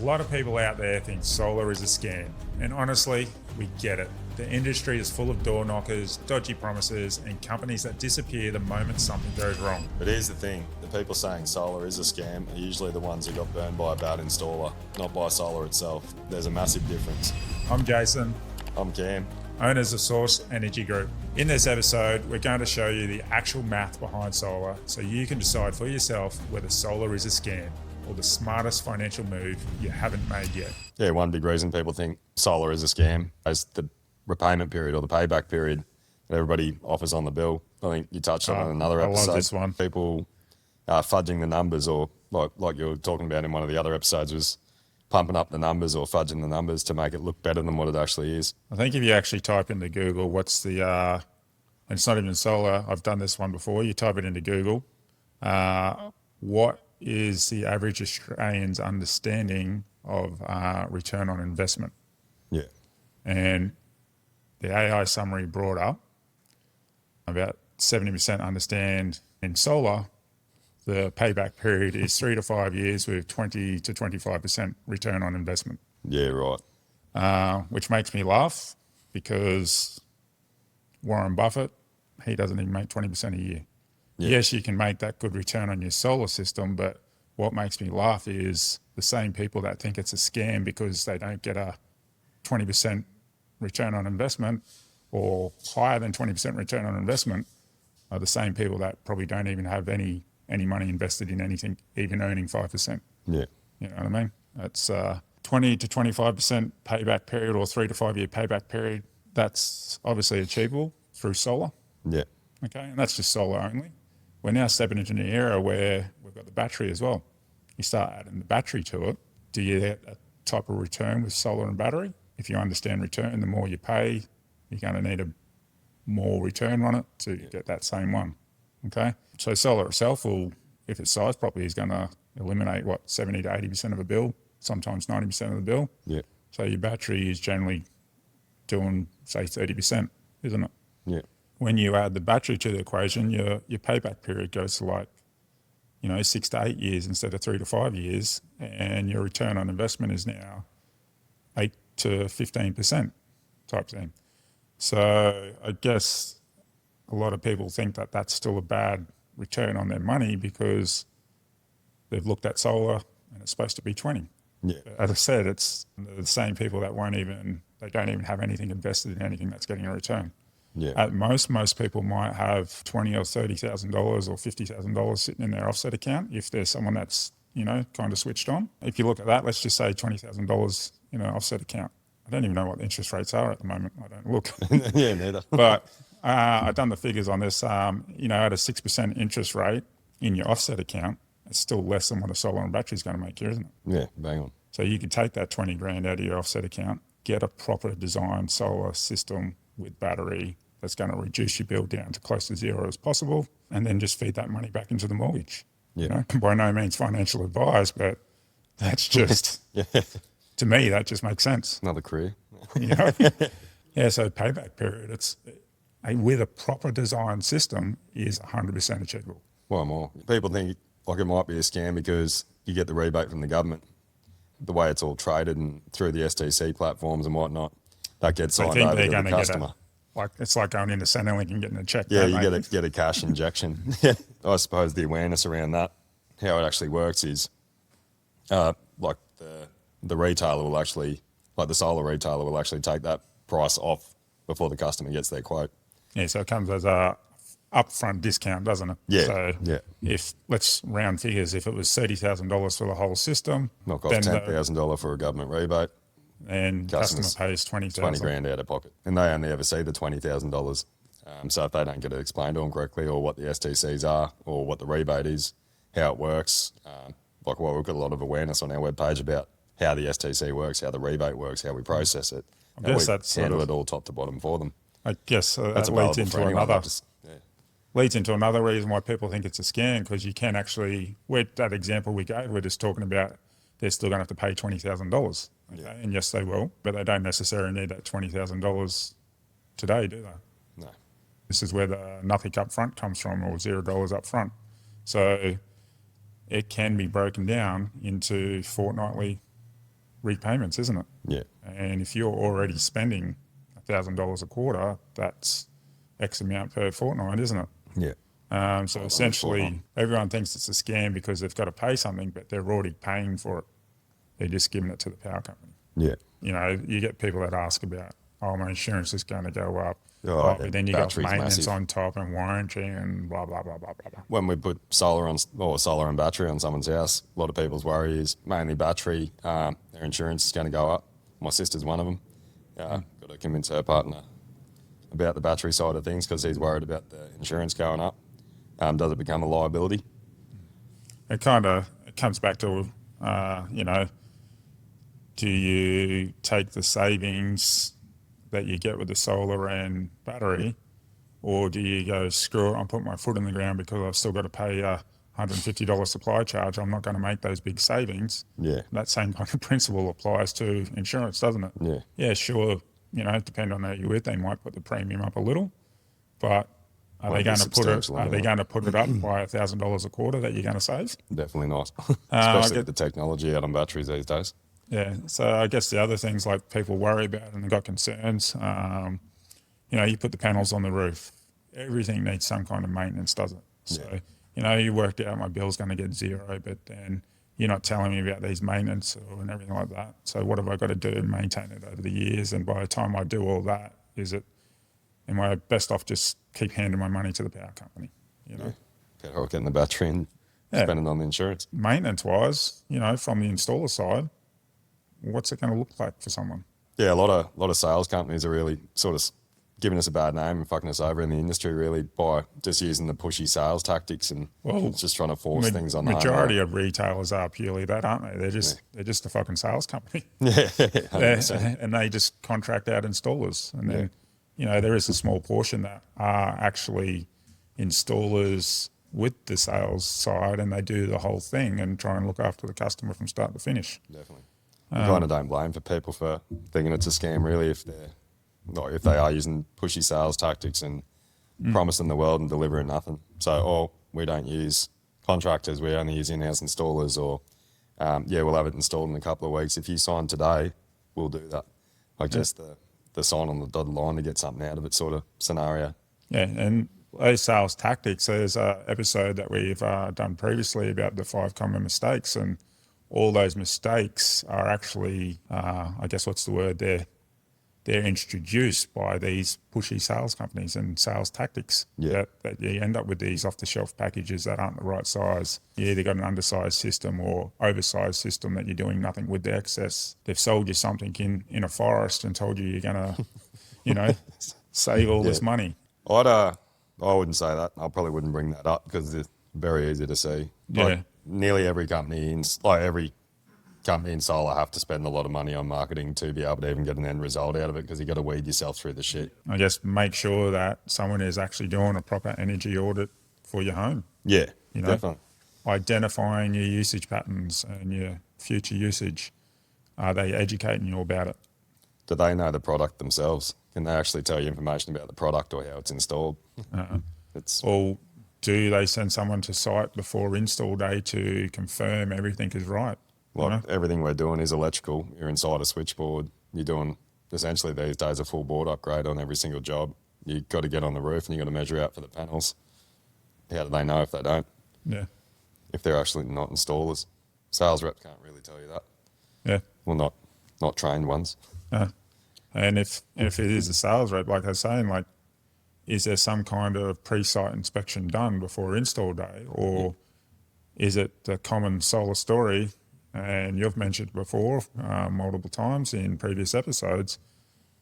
lot of people out there think solar is a scam, and honestly, we get it. The industry is full of door knockers, dodgy promises, and companies that disappear the moment something goes wrong. But here's the thing, the people saying solar is a scam are usually the ones who got burned by a bad installer, not by solar itself. There's a massive difference. I'm Jason, I'm Cam. owners of Source Energy Group. In this episode, we're going to show you the actual math behind solar so you can decide for yourself whether solar is a scam or the smartest financial move you haven't made yet. Yeah, one big reason people think solar is a scam is the repayment period or the payback period that everybody offers on the bill. I think you touched on it in another episode. I love this one. People fudging the numbers, or like you were talking about in one of the other episodes, was pumping up the numbers or fudging the numbers to make it look better than what it actually is. I think if you actually type into Google, what's the, and it's not even solar, I've done this one before, you type it into Google, what is the average Australian's understanding of return on investment? Yeah. And the AI summary brought up about 70% understand in solar, the payback period is 3 to 5 years with 20 to 25% return on investment. Yeah, right. Which makes me laugh because Warren Buffett, he doesn't even make 20% a year. Yeah. Yes, you can make that good return on your solar system, but what makes me laugh is the same people that think it's a scam because they don't get a 20% return on investment or higher than 20% return on investment are the same people that probably don't even have any money invested in anything, even earning 5%. Yeah. You know what I mean? That's 20 to 25% payback period or 3 to 5 year payback period. That's obviously achievable through solar. Yeah. Okay, and that's just solar only. We're now stepping into an era where we've got the battery as well. You start adding the battery to it. Do you get a type of return with solar and battery? If you understand return, the more you pay, you're going to need a more return on it to get that same one. Okay, so solar itself will, if it's sized properly, is going to eliminate 70 to 80% of a bill, sometimes 90% of the bill. Yeah. So your battery is generally doing, say, 30%, isn't it? Yeah. When you add the battery to the equation, your payback period goes to 6 to 8 years instead of 3 to 5 years, and your return on investment is now 8 to 15% type thing. So I guess a lot of people think that that's still a bad return on their money because they've looked at solar and it's supposed to be 20. Yeah. As I said, it's the same people that they don't even have anything invested in anything that's getting a return. Yeah. At most people might have $20,000 or $30,000 or $50,000 sitting in their offset account if there's someone that's, kind of switched on. If you look at that, let's just say $20,000 in an offset account. I don't even know what the interest rates are at the moment. I don't look. Yeah, neither. But I've done the figures on this. At a 6% interest rate in your offset account, it's still less than what a solar and battery is going to make you, isn't it? Yeah, bang on. So you could take that 20 grand out of your offset account, get a proper designed solar system with battery that's going to reduce your bill down to close to zero as possible, and then just feed that money back into the mortgage. Yeah. By no means financial advice, but that's just, Yeah. to me, that just makes sense. Another career. Yeah, so payback period, with a proper design system is 100% achievable. Well, more. People think it might be a scam because you get the rebate from the government. The way it's all traded and through the STC platforms and whatnot, that gets signed over to the customer. It's like going into Centrelink and getting a check. Yeah, you get a cash injection. I suppose the awareness around that, how it actually works is, the retailer will actually, the solar retailer will actually take that price off before the customer gets their quote. Yeah, so it comes as a upfront discount, doesn't it? Yeah. So yeah. If, let's round figures, if it was $30,000 for the whole system, knock off $10,000 for a government rebate. And customer pays $20,000. 20 grand out of pocket. And they only ever see the $20,000. So if they don't get it explained to them correctly or what the STCs are or what the rebate is, how it works, we've got a lot of awareness on our webpage about how the STC works, how the rebate works, how we process it. I guess that's handle it all top to bottom for them. I guess That's that leads into another. Yeah. Leads into another reason why people think it's a scam, because you can actually, with that example we gave, we're just talking about they're still going to have to pay $20,000. Okay? Yeah. And yes, they will, but they don't necessarily need that $20,000 today, do they? No. This is where the nothing up front comes from, or $0 up front. So it can be broken down into fortnightly repayments, isn't it? Yeah. And if you're already spending $1,000 a quarter, that's X amount per fortnight, isn't it? Yeah. So Fortnight. essentially, everyone thinks it's a scam because they've got to pay something, but they're already paying for it. They're just giving it to the power company. Yeah. You know, you get people that ask about, oh, my insurance is going to go up. Oh, yeah, but then you got battery's maintenance massive. on top and warranty and blah, blah, blah, blah, blah, blah. When we put solar and battery on someone's house, a lot of people's worry is mainly battery. Their insurance is going to go up. My sister's one of them. Got to convince her partner about the battery side of things because he's worried about the insurance going up. Does it become a liability? It comes back to, you know, do you take the savings that you get with the solar and battery, or do you go, screw it, I'll put my foot in the ground because I've still got to pay a $150 supply charge. I'm not going to make those big savings. Yeah. That same kind of principle applies to insurance, doesn't it? Yeah. Yeah, sure. You know, depending on who you're with, they might put the premium up a little, but are they going to put it? Are they going to put it up by $1,000 a quarter that you're going to save? Definitely not. Especially with the technology out on batteries these days. Yeah. So I guess the other things like people worry about and they've got concerns. You know, you put the panels on the roof. Everything needs some kind of maintenance, does it? So, you know, you worked out my bill's going to get zero, but then you're not telling me about these maintenance and everything like that. So what have I got to do to maintain it over the years? And by the time I do all that, am I best off just keep handing my money to the power company? You know, Better off getting the battery and spending on the insurance. Maintenance wise, you know, from the installer side, what's it going to look like for someone? Yeah, a lot of sales companies are really sort of giving us a bad name and fucking us over in the industry really by just using the pushy sales tactics and just trying to force things on the majority of retailers are purely that, aren't they? They're just a fucking sales company. Yeah, 100%. And they just contract out installers. And then, you know, there is a small portion that are actually installers with the sales side and they do the whole thing and try and look after the customer from start to finish. Definitely. I kind of don't blame for people for thinking it's a scam really if they are using pushy sales tactics and promising the world and delivering nothing. So, we don't use contractors, we only use in-house installers, or we'll have it installed in a couple of weeks. If you sign today, we'll do that. Like just the sign on the dotted line to get something out of it sort of scenario. Yeah, and those sales tactics, there's an episode that we've done previously about the 5 common mistakes, and all those mistakes are actually, I guess what's the word there? They're introduced by these pushy sales companies and sales tactics that you end up with these off-the-shelf packages that aren't the right size. You either got an undersized system or oversized system that you're doing nothing with the excess. They've sold you something in a forest and told you're going to, you know, save all this money. I wouldn't say that. I probably wouldn't bring that up because it's very easy to see. Like, nearly every company in solar have to spend a lot of money on marketing to be able to even get an end result out of it because you got to weed yourself through the shit. I guess make sure that someone is actually doing a proper energy audit for your home. Yeah, you know, definitely. Identifying your usage patterns and your future usage. Are they educating you about it? Do they know the product themselves? Can they actually tell you information about the product or how it's installed? Or do they send someone to site before install day to confirm everything is right? Like everything we're doing is electrical. You're inside a switchboard. You're doing essentially these days a full board upgrade on every single job. You've got to get on the roof and you've got to measure out for the panels. How do they know if they don't? Yeah. If they're actually not installers. Sales reps can't really tell you that. Yeah. Well, not trained ones. And if it is a sales rep, like I was saying, like, is there some kind of pre-site inspection done before install day, or is it the common solar story? And you've mentioned before multiple times in previous episodes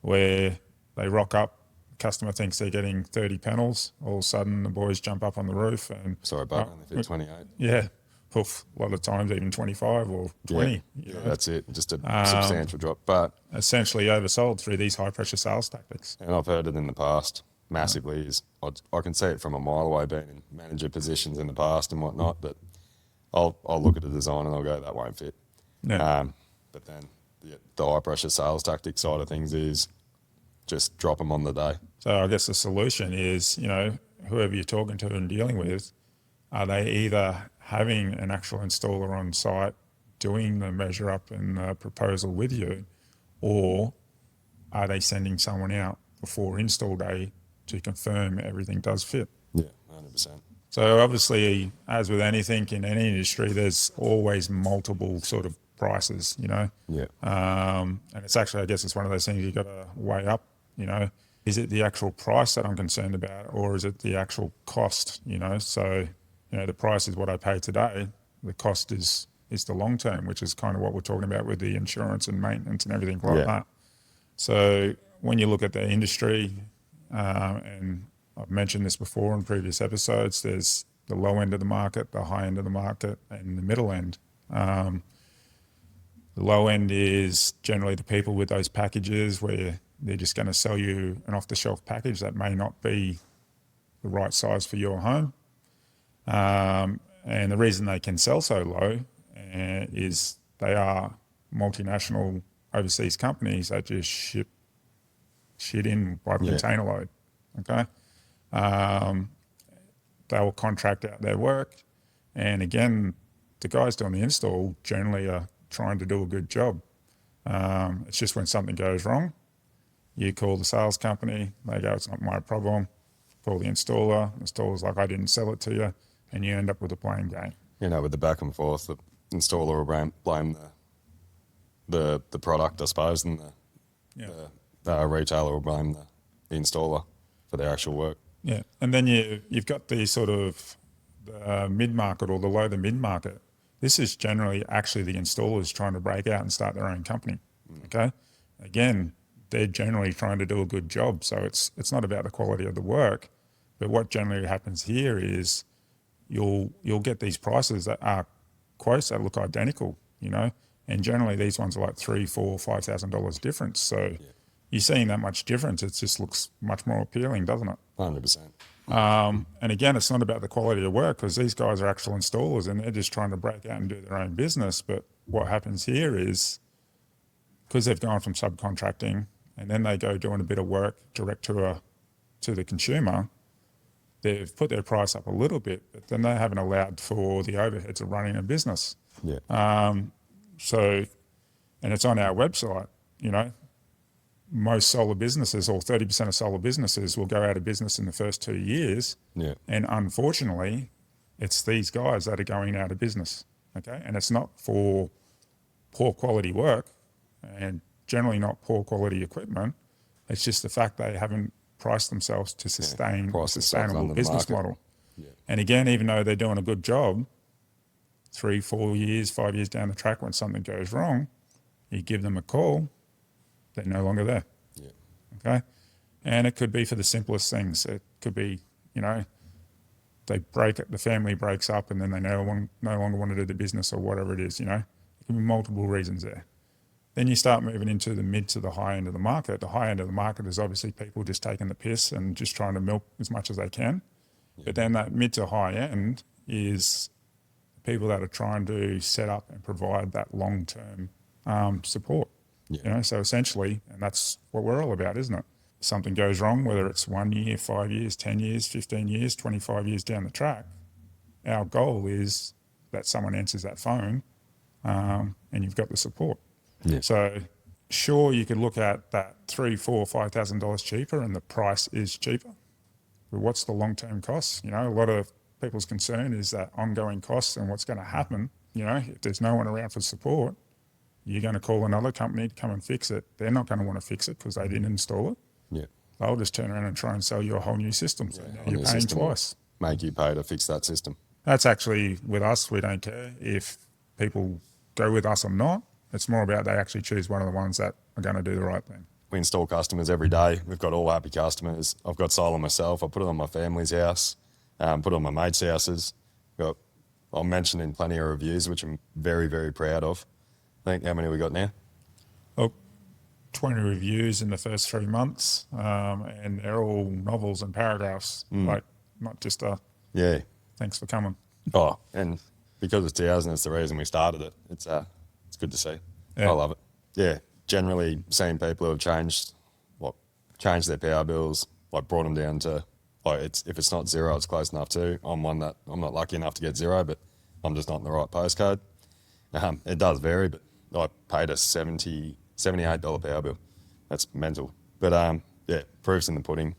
where they rock up, customer thinks they're getting 30 panels, all of a sudden the boys jump up on the roof and... Sorry, but only fit 28. Yeah, poof, a lot of times even 25 or 20. Yeah, that's it, just a substantial drop. But essentially oversold through these high-pressure sales tactics. And I've heard it in the past massively. I can see it from a mile away being in manager positions in the past and whatnot, but I'll look at the design and I'll go, that won't fit. Yeah. But then the high pressure sales tactic side of things is just drop them on the day. So I guess the solution is, you know, whoever you're talking to and dealing with, are they either having an actual installer on site doing the measure up and the proposal with you, or are they sending someone out before install day to confirm everything does fit? Yeah, 100%. So obviously, as with anything in any industry, there's always multiple sort of prices, you know. Yeah. And it's actually, I guess it's one of those things you got to weigh up, you know. Is it the actual price that I'm concerned about, or is it the actual cost, you know? So, you know, the price is what I pay today. The cost is the long term, which is kind of what we're talking about with the insurance and maintenance and everything like that. So when you look at the industry, and I've mentioned this before in previous episodes, there's the low end of the market, the high end of the market, and the middle end. The low end is generally the people with those packages where they're just going to sell you an off-the-shelf package that may not be the right size for your home. And the reason they can sell so low is they are multinational overseas companies that just ship shit in by container load. Okay. They will contract out their work. And again, the guys doing the install generally are trying to do a good job. It's just when something goes wrong, you call the sales company, they go, it's not my problem. Call the installer's like, I didn't sell it to you, and you end up with a blame game. You know, with the back and forth, the installer will blame the product, I suppose, and the retailer will blame the installer for their actual work. Yeah, and then you've got the sort of the mid-market or the low to mid-market. This is generally actually the installers trying to break out and start their own company, okay? Again, they're generally trying to do a good job, so it's not about the quality of the work, but what generally happens here is you'll get these prices that are quotes that look identical, you know, and generally these ones are like $3,000, $4,000, $5,000 difference. So you're seeing that much difference, it just looks much more appealing, doesn't it? 100%. And again, it's not about the quality of work because these guys are actual installers and they're just trying to break out and do their own business. But what happens here is because they've gone from subcontracting and then they go doing a bit of work direct to the consumer, they've put their price up a little bit, but then they haven't allowed for the overheads of running a business. Yeah. So, and it's on our website, you know, most solar businesses or 30% of solar businesses will go out of business in the first 2 years. Yeah. And unfortunately, it's these guys that are going out of business, okay? And it's not for poor quality work and generally not poor quality equipment. It's just the fact they haven't priced themselves to sustain a sustainable business model. Yeah. And again, even though they're doing a good job, 3, 4 years, 5 years down the track when something goes wrong, you give them a call, they're no longer there. Yeah. Okay. And it could be for the simplest things. It could be, you know, the family breaks up and then they no longer want to do the business or whatever it is, you know. There can be multiple reasons there. Then you start moving into the mid to the high end of the market. The high end of the market is obviously people just taking the piss and just trying to milk as much as they can. Yeah. But then that mid to high end is people that are trying to set up and provide that long-term support. Yeah. You know, so essentially, and that's what we're all about, isn't it? If something goes wrong, whether it's 1 year, 5 years, 10 years, 15 years, 25 years down the track, our goal is that someone answers that phone and you've got the support. Yeah. So sure, you could look at that $3,000, $4,000, $5,000 cheaper and the price is cheaper. But what's the long-term cost? You know, a lot of people's concern is that ongoing costs and what's going to happen. You know, if there's no one around for support, you're going to call another company to come and fix it. They're not going to want to fix it because they didn't install it. Yeah. They'll just turn around and try and sell you a whole new system. So now you're paying twice. Make you pay to fix that system. That's actually, with us, we don't care if people go with us or not. It's more about they actually choose one of the ones that are going to do the right thing. We install customers every day. We've got all happy customers. I've got solar myself. I put it on my family's house, put it on my mates' houses. I'm mentioned in plenty of reviews, which I'm very, very proud of. I think, how many we got now? Oh, 20 reviews in the first 3 months, and they're all novels and paragraphs, like not just thanks for coming. Oh, and because it's 2000, it's the reason we started it. It's good to see. Yeah. I love it. Yeah, generally seeing people who have changed their power bills, brought them down to, if it's not zero, it's close enough to. I'm one that I'm not lucky enough to get zero, but I'm just not in the right postcode. It does vary, but I paid a $78 power bill. That's mental. But yeah, proof's in the pudding.